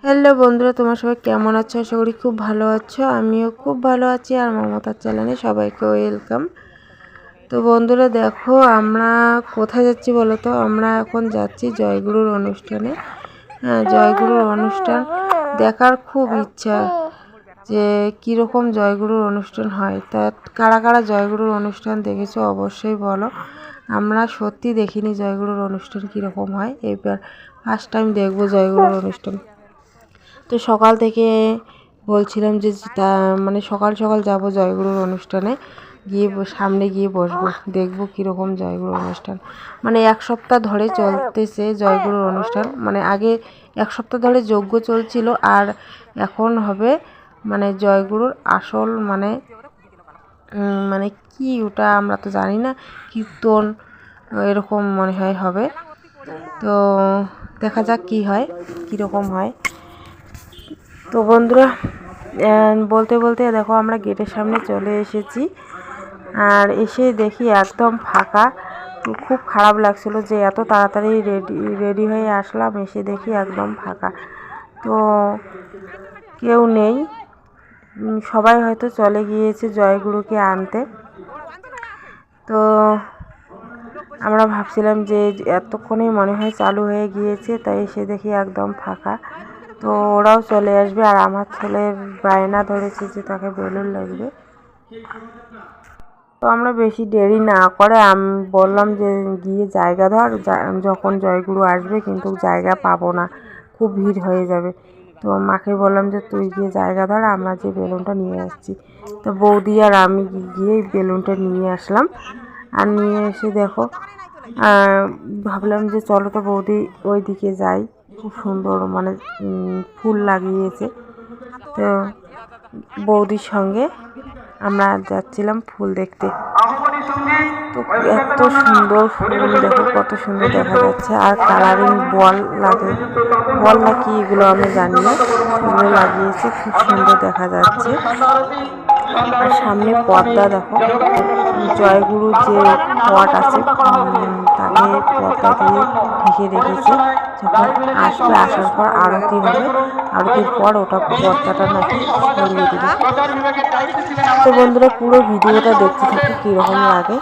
Hello বন্ধুরা, তোমরা সবাই কেমন আছো? আশা করি খুব ভালো আছো। আমিও খুব ভালো আছি। আর মমতার চ্যানেলে সবাইকে ওয়েলকাম। তো বন্ধুরা দেখো, আমরা কোথায় যাচ্ছি বলো তো? আমরা এখন যাচ্ছি জয়গুরুর অনুষ্ঠানে। হ্যাঁ, জয়গুরুর অনুষ্ঠান দেখার খুব ইচ্ছা, যে কীরকম জয়গুরুর অনুষ্ঠান হয়। তা কারা কারা জয়গুরুর অনুষ্ঠান দেখেছো অবশ্যই বলো। আমরা সত্যি দেখিনি জয়গুরুর অনুষ্ঠান কীরকম হয়। এবার ফার্স্ট টাইম দেখবো জয়গুরুর অনুষ্ঠান। তো সকাল থেকে বলছিলাম যে মানে সকাল সকাল যাব জয়গুরুর অনুষ্ঠানে, গিয়ে সামনে গিয়ে বসবো, দেখবো কীরকম জয়গুরুর অনুষ্ঠান। মানে এক সপ্তাহ ধরে চলতেছে জয়গুরুর অনুষ্ঠান। মানে আগে এক সপ্তাহ ধরে যজ্ঞ চলছিল, আর এখন হবে মানে জয়গুরুর আসল মানে মানে কি ওটা আমরা তো জানি না, কীর্তন এরকম মনে হয় হবে। তো দেখা যাক কি হয়, কীরকম হয়। তো বন্ধুরা বলতে বলতে দেখো আমরা গেটের সামনে চলে এসেছি, আর এসে দেখি একদম ফাঁকা। খুব খারাপ লাগছিল যে এত তাড়াতাড়ি রেডি হয়ে আসলাম, এসে দেখি একদম ফাঁকা। তো কেউ নেই, সবাই হয়তো চলে গিয়েছে জয়গুরুকে আনতে। তো আমরা ভাবছিলাম যে এতক্ষণেই মনে হয় চালু হয়ে গিয়েছে, তাই এসে দেখি একদম ফাঁকা। তো ওরাও চলে আসবে, আর আমার ছেলের বায়না ধরেছে যে তাকে বেলুন লাগবে। তো আমরা বেশি দেরি না করে বললাম যে গিয়ে জায়গা ধর, যখন জয়গুরু আসবে কিন্তু জায়গা পাবো না, খুব ভিড় হয়ে যাবে। তো মাকে বললাম যে তুই গিয়ে জায়গা ধর, আমরা যে বেলুনটা নিয়ে আসছি। তো বৌদি আর আমি গিয়ে বেলুনটা নিয়ে আসলাম। আর নিয়ে এসে দেখো ভাবলাম যে চলো তো বৌদি ওই দিকে যাই, খুব সুন্দর মানে ফুল লাগিয়েছে। তো বৌদির সঙ্গে আমরা যাচ্ছিলাম ফুল দেখতে। তো এত সুন্দর ফুল, দেখো কত সুন্দর দেখা যাচ্ছে। আর কালারিং বল লাগে, বল না কি এগুলো আমি জানি না, এগুলো লাগিয়েছে, খুব সুন্দর দেখা যাচ্ছে। আর সামনে পর্দা দেখো, জয়গুরু যে পট আছে তাকে পর্দা দিয়ে ঢেকে রেখেছে। যখন আসবে, আসার পর আরতি হবে, আরতির পর ওটা পর্দাটা নাকি সরিয়ে দেবে। তো বন্ধুরা পুরো ভিডিওটা দেখতে থাকো কীরকম লাগে।